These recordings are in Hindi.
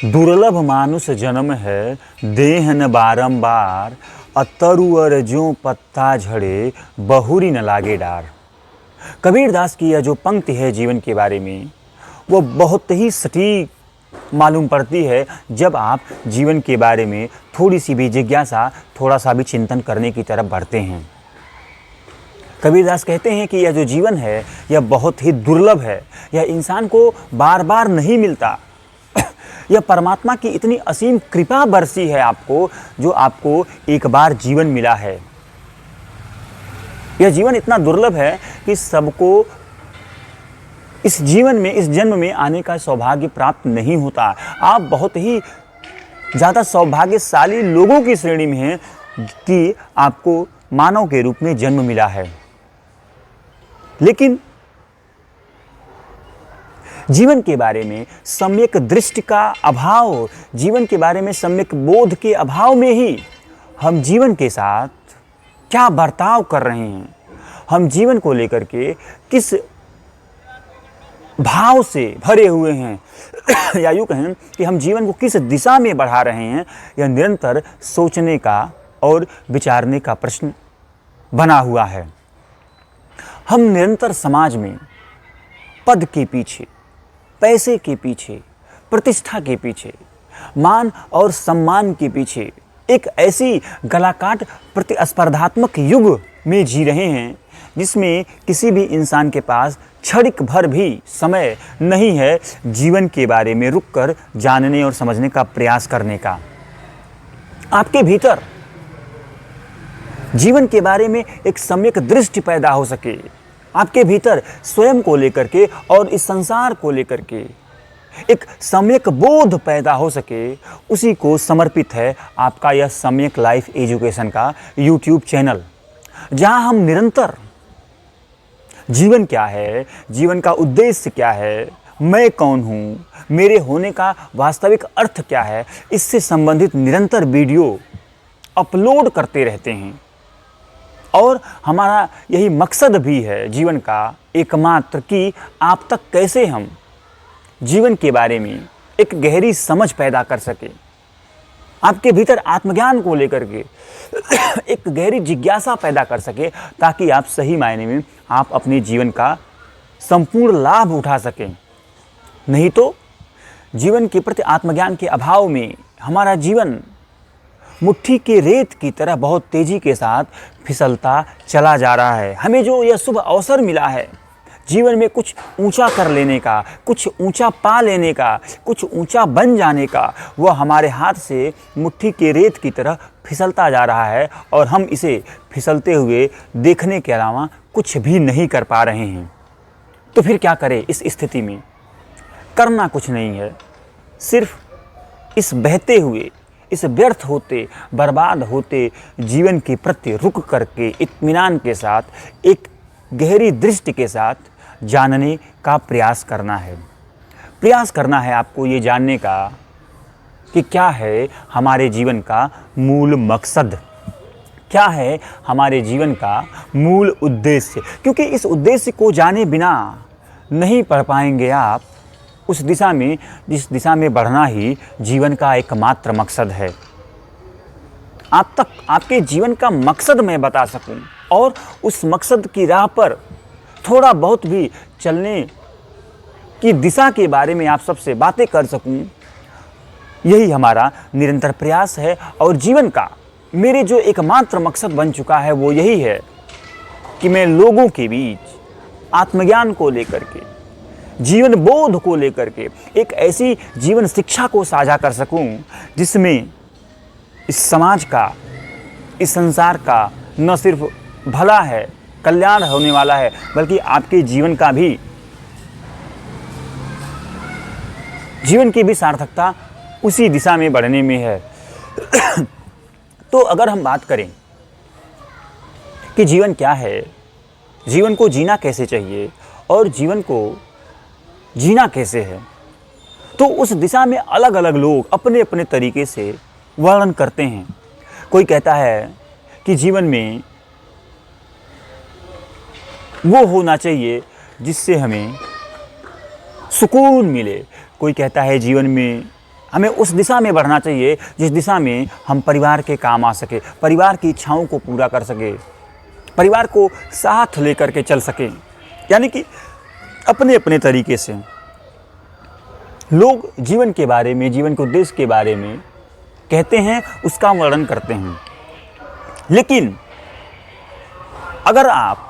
दुर्लभ मानुष जन्म है, देह न बारंबार, अतरुअर ज्यों पत्ता झड़े, बहुरी न लागे डार। कबीरदास की यह जो पंक्ति है जीवन के बारे में, वो बहुत ही सटीक मालूम पड़ती है जब आप जीवन के बारे में थोड़ी सी भी जिज्ञासा, थोड़ा सा भी चिंतन करने की तरफ बढ़ते हैं। कबीरदास कहते हैं कि यह जो जीवन है यह बहुत ही दुर्लभ है, यह इंसान को बार बार नहीं मिलता। यह परमात्मा की इतनी असीम कृपा बरसी है आपको, जो आपको एक बार जीवन मिला है। यह जीवन इतना दुर्लभ है कि सबको इस जीवन में, इस जन्म में आने का सौभाग्य प्राप्त नहीं होता। आप बहुत ही ज़्यादा सौभाग्यशाली लोगों की श्रेणी में हैं कि आपको मानव के रूप में जन्म मिला है। लेकिन जीवन के बारे में सम्यक दृष्टि का अभाव, जीवन के बारे में सम्यक बोध के अभाव में ही हम जीवन के साथ क्या बर्ताव कर रहे हैं, हम जीवन को लेकर के किस भाव से भरे हुए हैं या यूँ कहें कि हम जीवन को किस दिशा में बढ़ा रहे हैं, यह निरंतर सोचने का और विचारने का प्रश्न बना हुआ है। हम निरंतर समाज में पद के पीछे, पैसे के पीछे, प्रतिष्ठा के पीछे, मान और सम्मान के पीछे एक ऐसी गलाकाट प्रतिस्पर्धात्मक युग में जी रहे हैं जिसमें किसी भी इंसान के पास क्षणिक भर भी समय नहीं है जीवन के बारे में रुककर जानने और समझने का प्रयास करने का। आपके भीतर जीवन के बारे में एक सम्यक दृष्टि पैदा हो सके, आपके भीतर स्वयं को लेकर के और इस संसार को लेकर के एक सम्यक बोध पैदा हो सके, उसी को समर्पित है आपका यह सम्यक लाइफ एजुकेशन का यूट्यूब चैनल, जहां हम निरंतर जीवन क्या है, जीवन का उद्देश्य क्या है, मैं कौन हूँ, मेरे होने का वास्तविक अर्थ क्या है, इससे संबंधित निरंतर वीडियो अपलोड करते रहते हैं। और हमारा यही मकसद भी है जीवन का एकमात्र कि आप तक कैसे हम जीवन के बारे में एक गहरी समझ पैदा कर सके, आपके भीतर आत्मज्ञान को लेकर के एक गहरी जिज्ञासा पैदा कर सके, ताकि आप सही मायने में आप अपने जीवन का संपूर्ण लाभ उठा सकें। नहीं तो जीवन के प्रति आत्मज्ञान के अभाव में हमारा जीवन मुट्ठी के रेत की तरह बहुत तेजी के साथ फिसलता चला जा रहा है। हमें जो यह शुभ अवसर मिला है जीवन में कुछ ऊंचा कर लेने का, कुछ ऊंचा पा लेने का, कुछ ऊंचा बन जाने का, वह हमारे हाथ से मुट्ठी के रेत की तरह फिसलता जा रहा है और हम इसे फिसलते हुए देखने के अलावा कुछ भी नहीं कर पा रहे हैं। तो फिर क्या करें इस स्थिति में? करना कुछ नहीं है, सिर्फ इस बहते हुए, इस व्यर्थ होते, बर्बाद होते जीवन के प्रति रुक करके इत्मीनान के साथ, एक गहरी दृष्टि के साथ जानने का प्रयास करना है। प्रयास करना है आपको ये जानने का कि क्या है हमारे जीवन का मूल मकसद, क्या है हमारे जीवन का मूल उद्देश्य। क्योंकि इस उद्देश्य को जाने बिना नहीं पढ़ पाएंगे आप उस दिशा में जिस दिशा में बढ़ना ही जीवन का एकमात्र मकसद है। आप तक आपके जीवन का मकसद मैं बता सकूं और उस मकसद की राह पर थोड़ा बहुत भी चलने की दिशा के बारे में आप सबसे बातें कर सकूं, यही हमारा निरंतर प्रयास है। और जीवन का मेरे जो एकमात्र मकसद बन चुका है वो यही है कि मैं लोगों के बीच आत्मज्ञान को लेकर के, जीवन बोध को लेकर के एक ऐसी जीवन शिक्षा को साझा कर सकूं जिसमें इस समाज का, इस संसार का न सिर्फ भला है, कल्याण होने वाला है, बल्कि आपके जीवन का भी, जीवन की भी सार्थकता उसी दिशा में बढ़ने में है। तो अगर हम बात करें कि जीवन क्या है, जीवन को जीना कैसे चाहिए और जीवन को जीना कैसे है, तो उस दिशा में अलग अलग लोग अपने अपने तरीके से वर्णन करते हैं। कोई कहता है कि जीवन में वो होना चाहिए जिससे हमें सुकून मिले। कोई कहता है जीवन में हमें उस दिशा में बढ़ना चाहिए जिस दिशा में हम परिवार के काम आ सके, परिवार की इच्छाओं को पूरा कर सके, परिवार को साथ लेकर के चल सके। यानी कि अपने अपने तरीके से लोग जीवन के बारे में, जीवन के उद्देश्य के बारे में कहते हैं, उसका वर्णन करते हैं। लेकिन अगर आप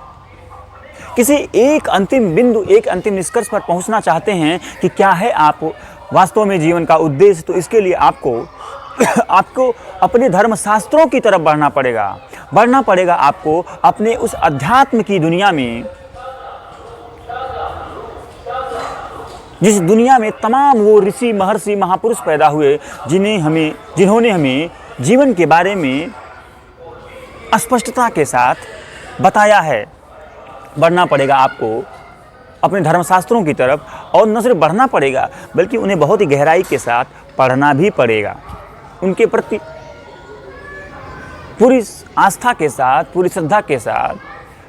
किसी एक अंतिम बिंदु, एक अंतिम निष्कर्ष पर पहुंचना चाहते हैं कि क्या है आप वास्तव में जीवन का उद्देश्य, तो इसके लिए आपको अपने धर्म शास्त्रों की तरफ बढ़ना पड़ेगा आपको अपने उस अध्यात्म की दुनिया में, जिस दुनिया में तमाम वो ऋषि, महर्षि, महापुरुष पैदा हुए जिन्होंने हमें जीवन के बारे में स्पष्टता के साथ बताया है। बढ़ना पड़ेगा आपको अपने धर्मशास्त्रों की तरफ, और न सिर्फ बढ़ना पड़ेगा बल्कि उन्हें बहुत ही गहराई के साथ पढ़ना भी पड़ेगा। उनके प्रति पूरी आस्था के साथ, पूरी श्रद्धा के साथ,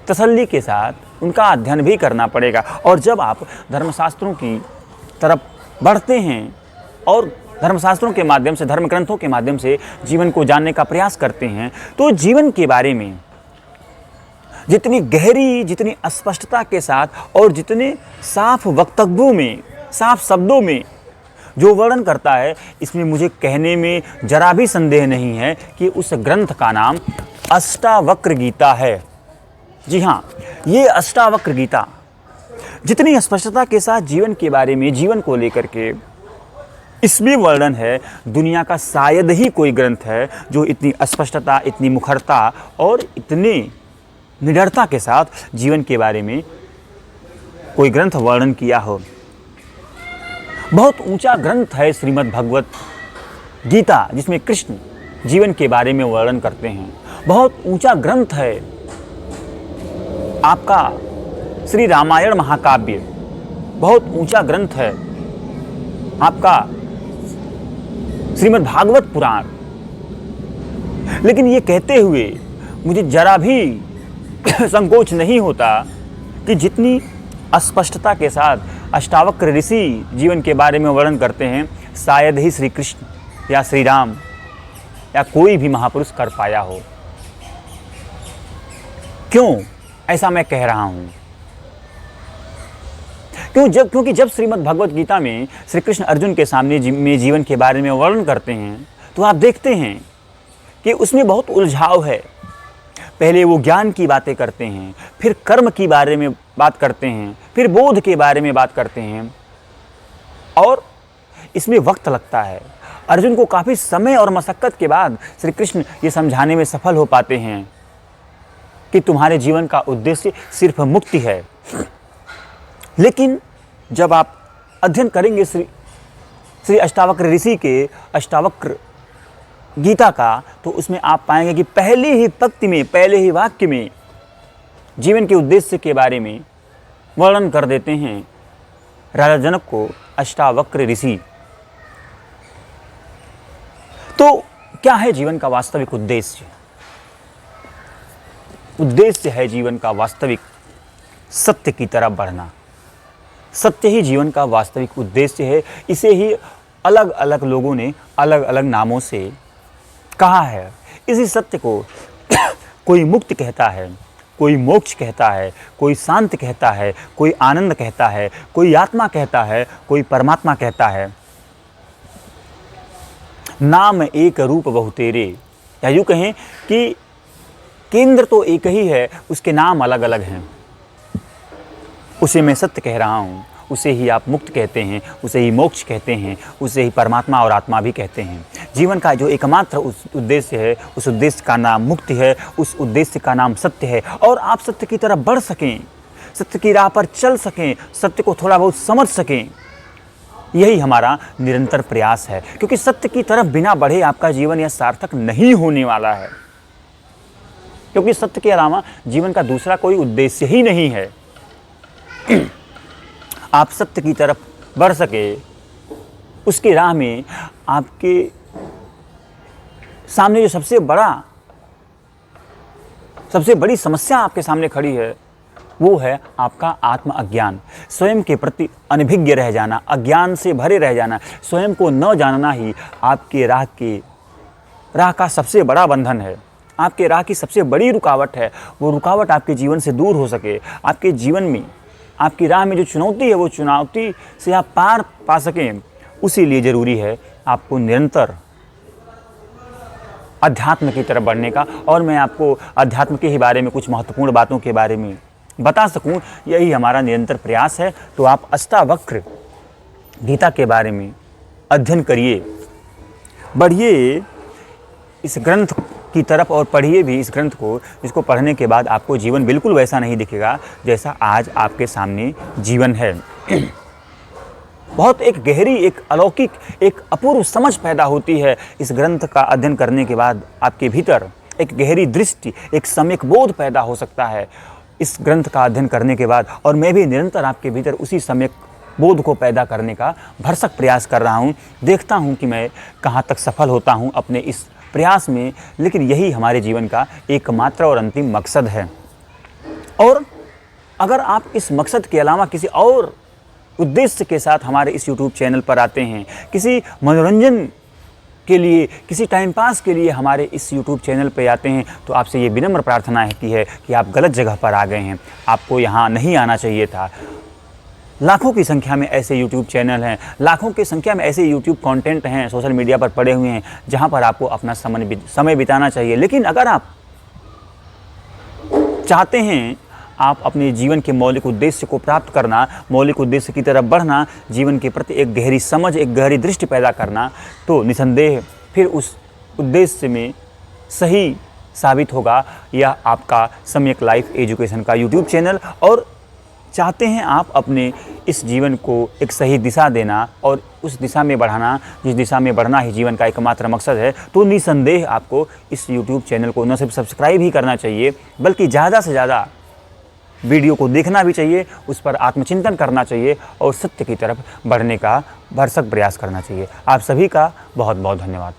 तसल्ली के साथ उनका अध्ययन भी करना पड़ेगा। और जब आप धर्मशास्त्रों की तरफ बढ़ते हैं और धर्मशास्त्रों के माध्यम से, धर्म ग्रंथों के माध्यम से जीवन को जानने का प्रयास करते हैं, तो जीवन के बारे में जितनी गहरी, जितनी स्पष्टता के साथ और जितने साफ वक्तव्यों में, साफ शब्दों में जो वर्णन करता है, इसमें मुझे कहने में जरा भी संदेह नहीं है कि उस ग्रंथ का नाम अष्टावक्र गीता है। जी हाँ, ये अष्टावक्र गीता जितनी स्पष्टता के साथ जीवन के बारे में, जीवन को लेकर के इसमें वर्णन है, दुनिया का शायद ही कोई ग्रंथ है जो इतनी स्पष्टता, इतनी मुखरता और इतनी निडरता के साथ जीवन के बारे में कोई ग्रंथ वर्णन किया हो। बहुत ऊंचा ग्रंथ है श्रीमद् भगवत गीता, जिसमें कृष्ण जीवन के बारे में वर्णन करते हैं। बहुत ऊंचा ग्रंथ है आपका श्री रामायण महाकाव्य, बहुत ऊंचा ग्रंथ है आपका श्रीमद् भागवत पुराण। लेकिन ये कहते हुए मुझे जरा भी संकोच नहीं होता कि जितनी स्पष्टता के साथ अष्टावक्र ऋषि जीवन के बारे में वर्णन करते हैं, शायद ही श्री कृष्ण या श्री राम या कोई भी महापुरुष कर पाया हो। क्यों ऐसा मैं कह रहा हूं? क्योंकि जब श्रीमद् भगवत गीता में श्री कृष्ण अर्जुन के सामने में जीवन के बारे में वर्णन करते हैं, तो आप देखते हैं कि उसमें बहुत उलझाव है। पहले वो ज्ञान की बातें करते हैं, फिर कर्म की बारे में बात करते हैं, फिर बोध के बारे में बात करते हैं, और इसमें वक्त लगता है। अर्जुन को काफ़ी समय और मशक्क़त के बाद श्री कृष्ण ये समझाने में सफल हो पाते हैं कि तुम्हारे जीवन का उद्देश्य सिर्फ मुक्ति है। लेकिन जब आप अध्ययन करेंगे श्री अष्टावक्र ऋषि के अष्टावक्र गीता का, तो उसमें आप पाएंगे कि पहली ही पंक्ति में, पहले ही वाक्य में जीवन के उद्देश्य के बारे में वर्णन कर देते हैं राजा जनक को अष्टावक्र ऋषि। तो क्या है जीवन का वास्तविक उद्देश्य? उद्देश्य है जीवन का वास्तविक सत्य की तरफ बढ़ना। सत्य ही जीवन का वास्तविक उद्देश्य है। इसे ही अलग अलग लोगों ने अलग अलग नामों से कहा है। इसी सत्य को कोई मुक्ति कहता है, कोई मोक्ष कहता है, कोई शांति कहता है, कोई आनंद कहता है, कोई आत्मा कहता है, कोई परमात्मा कहता है। नाम एक रूप बहुतेरे, या यूँ कहें कि केंद्र तो एक ही है, उसके नाम अलग अलग हैं। उसे मैं सत्य कह रहा हूँ, उसे ही आप मुक्त कहते हैं, उसे ही मोक्ष कहते हैं, उसे ही परमात्मा और आत्मा भी कहते हैं। जीवन का जो एकमात्र उद्देश्य है, उस उद्देश्य का नाम मुक्ति है, उस उद्देश्य का नाम सत्य है। और आप सत्य की तरफ बढ़ सकें, सत्य की राह पर चल सकें, सत्य को थोड़ा बहुत समझ सकें, यही हमारा निरंतर प्रयास है। क्योंकि सत्य की तरफ बिना बढ़े आपका जीवन यह सार्थक नहीं होने वाला है। क्योंकि सत्य के अलावा जीवन का दूसरा कोई उद्देश्य ही नहीं है। आप सत्य की तरफ बढ़ सके, उसकी राह में आपके सामने जो सबसे बड़ी समस्या आपके सामने खड़ी है, वो है आपका आत्म अज्ञान। स्वयं के प्रति अनभिज्ञ रह जाना, अज्ञान से भरे रह जाना, स्वयं को न जानना ही आपके राह का सबसे बड़ा बंधन है, आपके राह की सबसे बड़ी रुकावट है। वो रुकावट आपके जीवन से दूर हो सके, आपके जीवन में, आपकी राह में जो चुनौती है वो चुनौती से आप पार पा सकें, उसी लिए ज़रूरी है आपको निरंतर अध्यात्म की तरफ बढ़ने का। और मैं आपको अध्यात्म के ही बारे में कुछ महत्वपूर्ण बातों के बारे में बता सकूं, यही हमारा निरंतर प्रयास है। तो आप अष्टावक्र गीता के बारे में अध्ययन करिए, बढ़िए इस ग्रंथ की तरफ और पढ़िए भी इस ग्रंथ को, जिसको पढ़ने के बाद आपको जीवन बिल्कुल वैसा नहीं दिखेगा जैसा आज आपके सामने जीवन है। बहुत एक गहरी, एक अलौकिक, एक अपूर्व समझ पैदा होती है इस ग्रंथ का अध्ययन करने के बाद। आपके भीतर एक गहरी दृष्टि, एक सम्यक बोध पैदा हो सकता है इस ग्रंथ का अध्ययन करने के बाद। और मैं भी निरंतर आपके भीतर उसी सम्यक बोध को पैदा करने का भरसक प्रयास कर रहा हूँ। देखता हूँ कि मैं कहाँ तक सफल होता हूँ अपने इस प्रयास में, लेकिन यही हमारे जीवन का एकमात्र और अंतिम मकसद है। और अगर आप इस मकसद के अलावा किसी और उद्देश्य के साथ हमारे इस YouTube चैनल पर आते हैं, किसी मनोरंजन के लिए, किसी टाइम पास के लिए हमारे इस YouTube चैनल पर आते हैं, तो आपसे ये विनम्र प्रार्थना है कि आप गलत जगह पर आ गए हैं, आपको यहाँ नहीं आना चाहिए था। लाखों की संख्या में ऐसे YouTube चैनल हैं, लाखों की संख्या में ऐसे YouTube कंटेंट हैं, सोशल मीडिया पर पड़े हुए हैं, जहाँ पर आपको अपना समय बिताना चाहिए। लेकिन अगर आप चाहते हैं आप अपने जीवन के मौलिक उद्देश्य को प्राप्त करना, मौलिक उद्देश्य की तरफ बढ़ना, जीवन के प्रति एक गहरी समझ, एक गहरी दृष्टि पैदा करना, तो निसंदेह फिर उस उद्देश्य में सही साबित होगा यह आपका सम्यक लाइफ एजुकेशन का YouTube चैनल। और चाहते हैं आप अपने इस जीवन को एक सही दिशा देना और उस दिशा में बढ़ाना, जिस दिशा में बढ़ना ही जीवन का एकमात्र मकसद है, तो निसंदेह आपको इस YouTube चैनल को न सिर्फ सब्सक्राइब ही करना चाहिए, बल्कि ज़्यादा से ज़्यादा वीडियो को देखना भी चाहिए, उस पर आत्मचिंतन करना चाहिए और सत्य की तरफ बढ़ने का भरसक प्रयास करना चाहिए। आप सभी का बहुत बहुत धन्यवाद।